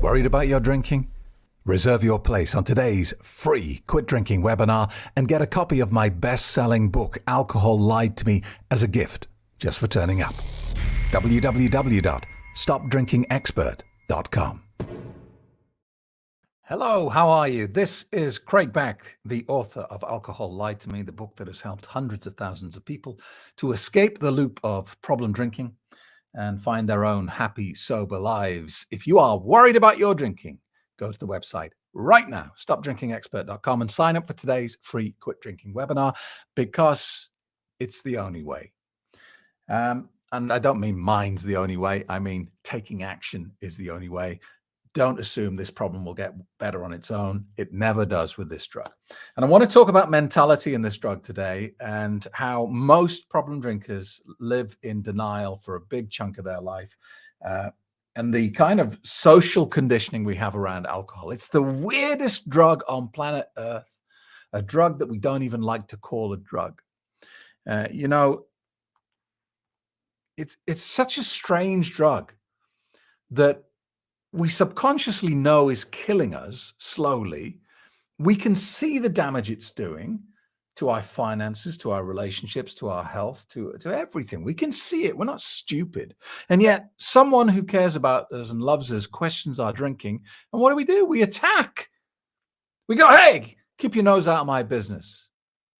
Worried about your drinking? Reserve your place on today's free Quit Drinking webinar and get a copy of my best-selling book, Alcohol Lied to Me, as a gift just for turning up. www.stopdrinkingexpert.com. Hello, how are you? This is Craig Beck, the author of Alcohol Lied to Me, the book that has helped hundreds of thousands of people to escape the loop of problem drinking and find their own happy, sober lives. If you are worried about your drinking, go to the website right now, stopdrinkingexpert.com, and sign up for today's free Quit Drinking webinar, because it's the only way. And I don't mean mine's the only way. I mean, taking action is the only way. Don't assume this problem will get better on its own. It never does with this drug. And I want to talk about mentality in this drug today and how most problem drinkers live in denial for a big chunk of their life. And the kind of social conditioning we have around alcohol. It's the weirdest drug on planet Earth, a drug that we don't even like to call a drug. It's such a strange drug that we subconsciously know is killing us slowly. We can see the damage it's doing to our finances, to our relationships, to our health, to everything. We can see it. We're not stupid. And yet someone who cares about us and loves us questions our drinking. And what do? We attack. We go, hey, keep your nose out of my business.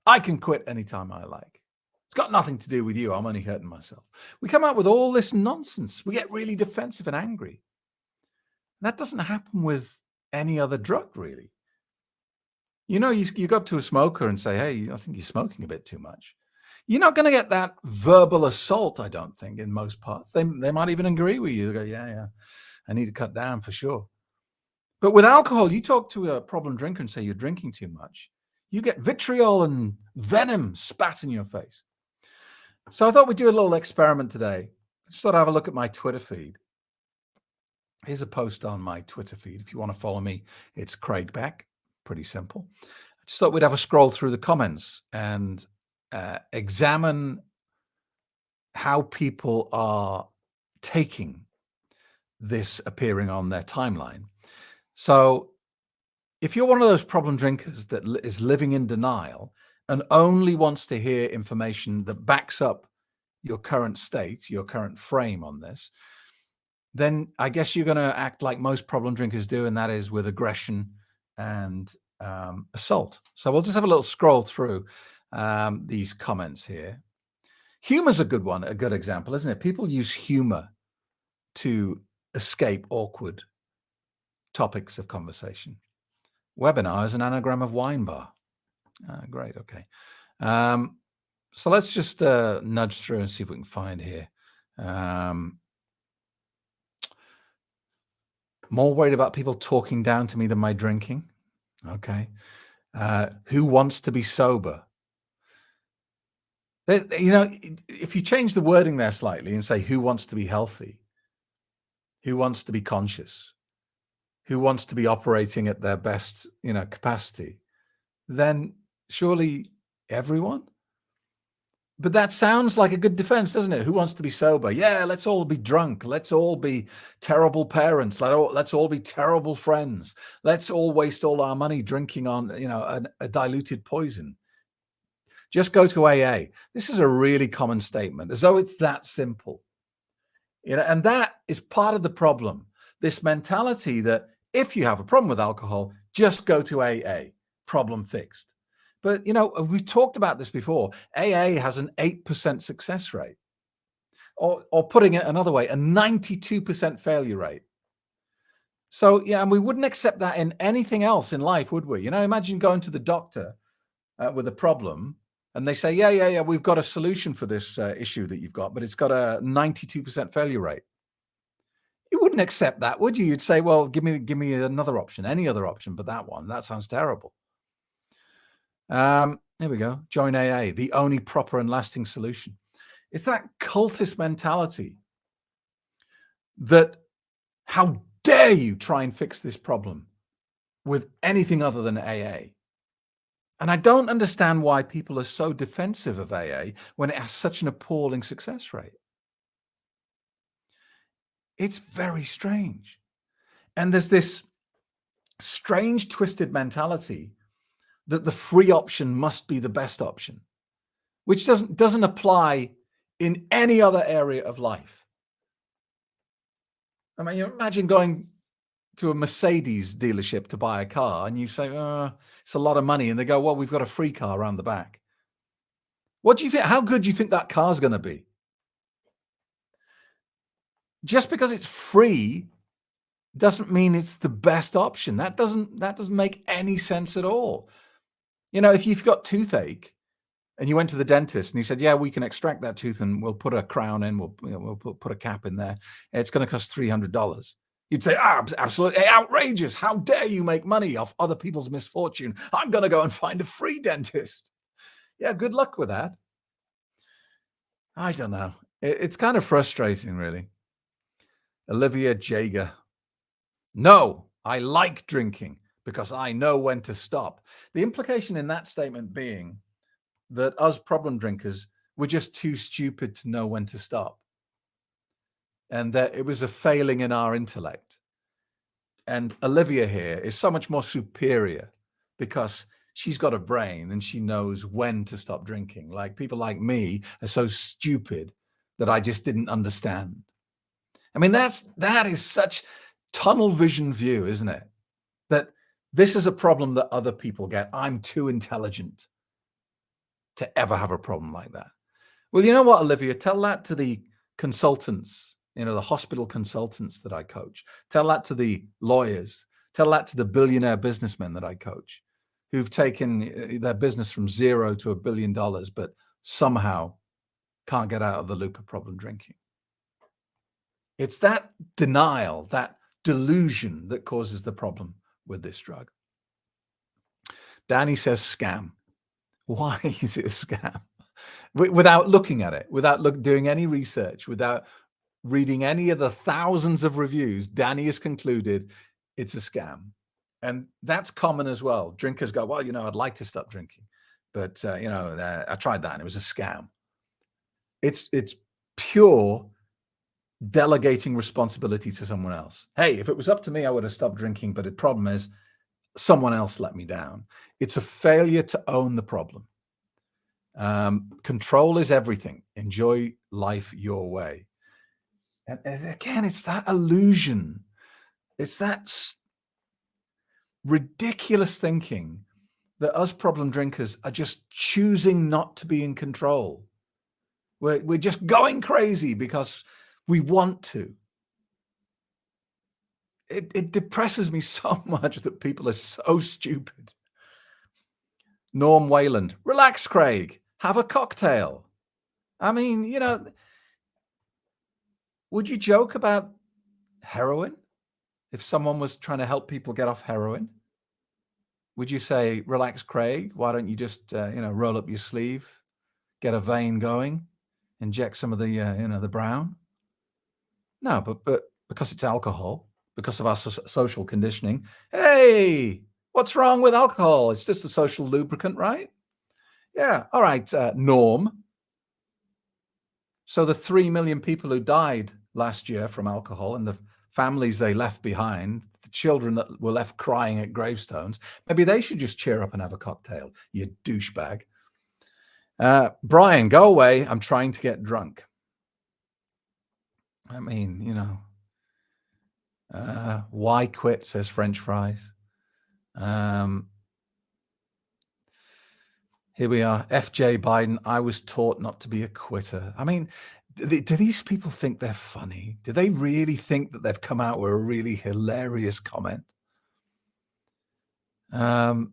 I can quit anytime I like. It's got nothing to do with you. I'm only hurting myself. We come out with all this nonsense. We get really defensive and angry. That doesn't happen with any other drug, really. You go up to a smoker and say, hey, I think you're smoking a bit too much. You're not going to get that verbal assault, I don't think, in most parts. They might even agree with you. They go, yeah, I need to cut down for sure. But with alcohol, you talk to a problem drinker and say you're drinking too much. You get vitriol and venom spat in your face. So I thought we'd do a little experiment today. I just thought I'd have a look at my Twitter feed. Here's a post on my Twitter feed. If you want to follow me, it's Craig Beck. Pretty simple. I just thought we'd have a scroll through the comments and examine how people are taking this appearing on their timeline. So if you're one of those problem drinkers that is living in denial and only wants to hear information that backs up your current state, your current frame on this, then I guess you're going to act like most problem drinkers do, and that is with aggression and assault. So we'll just have a little scroll through these comments here. Humor's a good one, a good example, isn't it? People use humor to escape awkward topics of conversation. Webinar is an anagram of wine bar. Great, okay. So let's just nudge through and see if we can find here. More worried about people talking down to me than my drinking. Okay. Who wants to be sober? If you change the wording there slightly and say, who wants to be healthy? Who wants to be conscious? Who wants to be operating at their best, capacity? Then surely everyone? But that sounds like a good defense, doesn't it? Who wants to be sober? Yeah, let's all be drunk. Let's all be terrible parents. Let's all be terrible friends. Let's all waste all our money drinking on, a diluted poison. Just go to AA. This is a really common statement, as though it's that simple. And that is part of the problem. This mentality that if you have a problem with alcohol, just go to AA, problem fixed. But, we've talked about this before. AA has an 8% success rate, or putting it another way, a 92% failure rate. So, yeah, and we wouldn't accept that in anything else in life, would we? Imagine going to the doctor with a problem and they say, yeah, we've got a solution for this issue that you've got, but it's got a 92% failure rate. You wouldn't accept that, would you? You'd say, well, give me another option, any other option but that one. That sounds terrible. Here we go. Join AA, the only proper and lasting solution. It's that cultist mentality that how dare you try and fix this problem with anything other than AA? And I don't understand why people are so defensive of AA when it has such an appalling success rate. It's very strange. And there's this strange twisted mentality that the free option must be the best option, which doesn't apply in any other area of life. I mean, you imagine going to a Mercedes dealership to buy a car and you say, it's a lot of money. And they go, well, we've got a free car around the back. What do you think? How good do you think that car's going to be? Just because it's free doesn't mean it's the best option. That doesn't make any sense at all. You know, if you've got toothache and you went to the dentist and he said, yeah, we can extract that tooth and we'll put a crown in, we'll put a cap in there. It's going to cost $300. You'd say, absolutely outrageous. How dare you make money off other people's misfortune? I'm going to go and find a free dentist. Yeah, good luck with that. I don't know. It's kind of frustrating, really. Olivia Jager. No, I like drinking because I know when to stop. The implication in that statement being that us problem drinkers were just too stupid to know when to stop. And that it was a failing in our intellect. And Olivia here is so much more superior because she's got a brain and she knows when to stop drinking. Like people like me are so stupid that I just didn't understand. I mean, that is such tunnel vision view, isn't it? That this is a problem that other people get. I'm too intelligent to ever have a problem like that. Well, you know what, Olivia, tell that to the consultants, the hospital consultants that I coach. Tell that to the lawyers. Tell that to the billionaire businessmen that I coach who've taken their business from $0 to $1 billion, but somehow can't get out of the loop of problem drinking. It's that denial, that delusion that causes the problem with this drug. Danny says scam. Why is it a scam? Without looking at it, without doing any research, without reading any of the thousands of reviews, Danny has concluded it's a scam. And that's common as well. Drinkers go, well, I'd like to stop drinking, but I tried that and it was a scam. It's pure delegating responsibility to someone else. Hey, if it was up to me, I would have stopped drinking, but the problem is someone else let me down. It's a failure to own the problem. Control is everything. Enjoy life your way. And again, it's that illusion. It's that ridiculous thinking that us problem drinkers are just choosing not to be in control. We're just going crazy because we want to. It depresses me so much that people are so stupid. Norm Wayland, relax, Craig. Have a cocktail. I mean, would you joke about heroin if someone was trying to help people get off heroin? Would you say, relax, Craig? Why don't you just, roll up your sleeve, get a vein going, inject some of the, the brown? No, but because it's alcohol, because of our social conditioning. Hey, what's wrong with alcohol? It's just a social lubricant, right? Yeah. All right, Norm. So the 3 million people who died last year from alcohol and the families they left behind, the children that were left crying at gravestones, maybe they should just cheer up and have a cocktail, you douchebag. Brian, go away. I'm trying to get drunk. I mean, why quit, says French fries. Here we are. FJ Biden, I was taught not to be a quitter. I mean, do these people think they're funny? Do they really think that they've come out with a really hilarious comment? What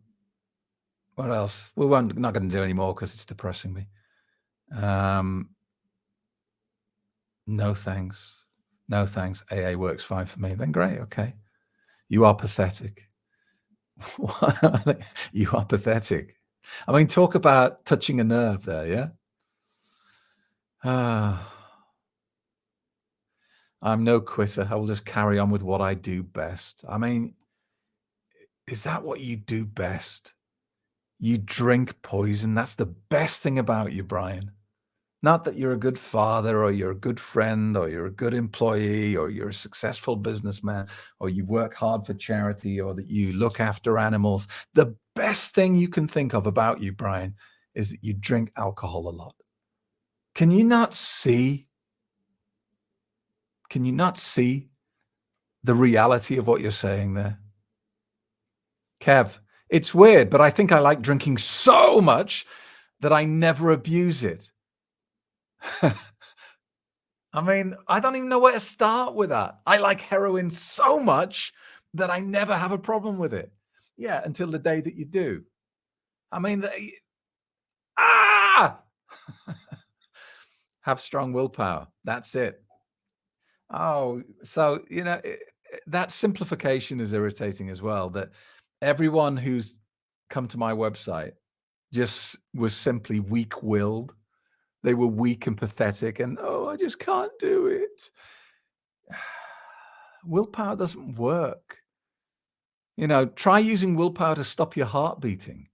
else? We're not going to do any more because it's depressing me. No thanks. No thanks. AA works fine for me. Then great. Okay. You are pathetic. You are pathetic. I mean, talk about touching a nerve there, yeah? I'm no quitter. I will just carry on with what I do best. I mean, is that what you do best? You drink poison. That's the best thing about you, Brian. Not that you're a good father or you're a good friend or you're a good employee or you're a successful businessman or you work hard for charity or that you look after animals. The best thing you can think of about you, Brian, is that you drink alcohol a lot. Can you not see? Can you not see the reality of what you're saying there? Kev, it's weird, but I think I like drinking so much that I never abuse it. I mean, I don't even know where to start with that. I like heroin so much that I never have a problem with it. Yeah, until the day that you do. I mean, ah! Have strong willpower. That's it. Oh, so, that simplification is irritating as well, that everyone who's come to my website just was simply weak-willed. They were weak and pathetic and, "Oh, I just can't do it." Willpower doesn't work. Try using willpower to stop your heart beating.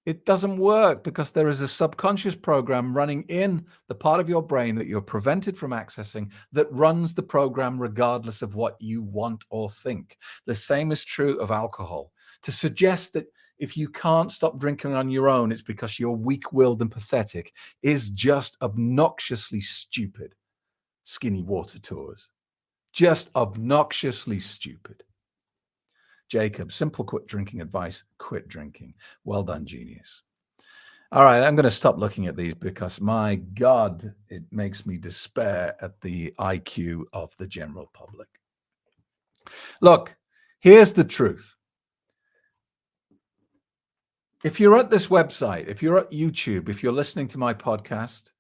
It doesn't work because there is a subconscious program running in the part of your brain that you're prevented from accessing that runs the program regardless of what you want or think. The same is true of alcohol. To suggest that if you can't stop drinking on your own, it's because you're weak-willed and pathetic is just obnoxiously stupid. Skinny water tours. Just obnoxiously stupid. Jacob, simple quit drinking advice, quit drinking. Well done, genius. All right, I'm going to stop looking at these because, my God, it makes me despair at the IQ of the general public. Look, here's the truth. If you're at this website, if you're at YouTube, if you're listening to my podcast,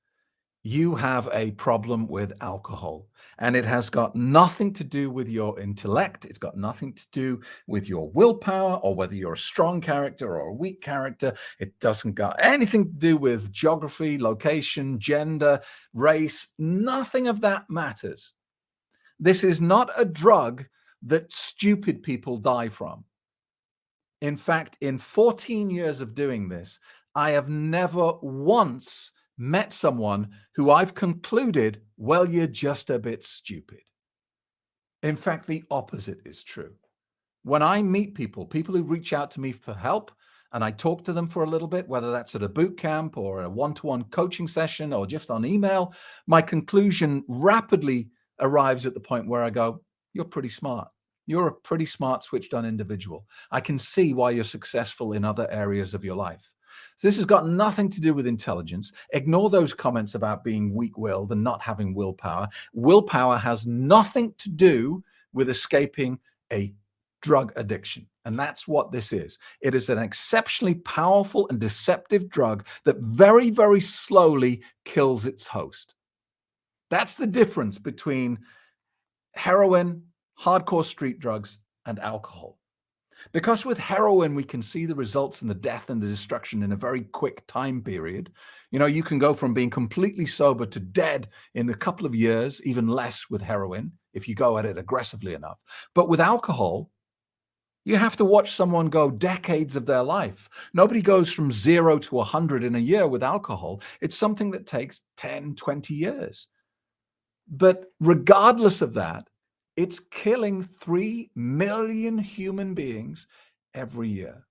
you have a problem with alcohol. And it has got nothing to do with your intellect. It's got nothing to do with your willpower or whether you're a strong character or a weak character. It doesn't got anything to do with geography, location, gender, race. Nothing of that matters. This is not a drug that stupid people die from. In fact, in 14 years of doing this, I have never once met someone who I've concluded, well, you're just a bit stupid. In fact, the opposite is true. When I meet people who reach out to me for help, and I talk to them for a little bit, whether that's at a boot camp or a one-to-one coaching session or just on email, my conclusion rapidly arrives at the point where I go, you're pretty smart. You're a pretty smart, switched on individual. I can see why you're successful in other areas of your life. So this has got nothing to do with intelligence. Ignore those comments about being weak-willed and not having willpower. Willpower has nothing to do with escaping a drug addiction. And that's what this is. It is an exceptionally powerful and deceptive drug that very, very slowly kills its host. That's the difference between heroin, hardcore street drugs, and alcohol. Because with heroin, we can see the results and the death and the destruction in a very quick time period. You can go from being completely sober to dead in a couple of years, even less with heroin, if you go at it aggressively enough. But with alcohol, you have to watch someone go decades of their life. Nobody goes from 0 to 100 in a year with alcohol. It's something that takes 10, 20 years. But regardless of that, it's killing 3 million human beings every year.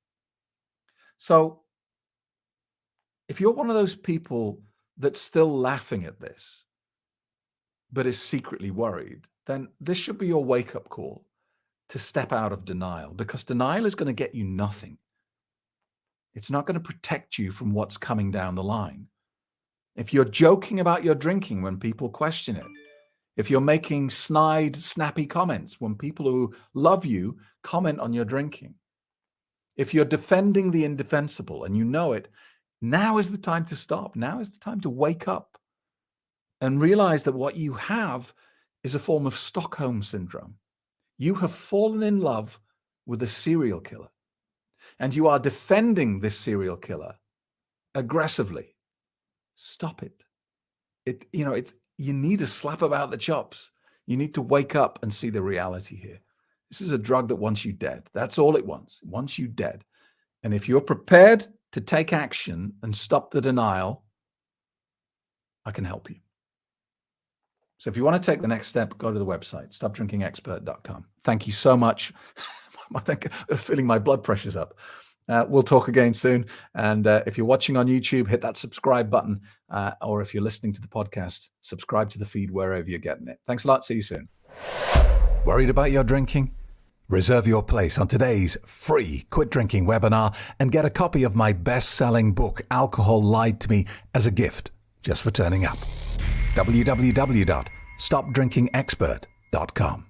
So if you're one of those people that's still laughing at this, but is secretly worried, then this should be your wake-up call to step out of denial, because denial is going to get you nothing. It's not going to protect you from what's coming down the line. If you're joking about your drinking when people question it, if you're making snide, snappy comments when people who love you comment on your drinking, if you're defending the indefensible and you know it, now is the time to stop. Now is the time to wake up and realize that what you have is a form of Stockholm syndrome. You have fallen in love with a serial killer, and you are defending this serial killer aggressively. Stop it. You need a slap about the chops. You need to wake up and see the reality here. This is a drug that wants you dead. That's all it wants. It wants you dead. And if you're prepared to take action and stop the denial, I can help you. So if you want to take the next step, go to the website, stopdrinkingexpert.com. Thank you so much. I think I'm feeling my blood pressure's up. We'll talk again soon. And if you're watching on YouTube, hit that subscribe button. Or if you're listening to the podcast, subscribe to the feed wherever you're getting it. Thanks a lot. See you soon. Worried about your drinking? Reserve your place on today's free Quit Drinking webinar and get a copy of my best-selling book, Alcohol Lied to Me, as a gift just for turning up. www.stopdrinkingexpert.com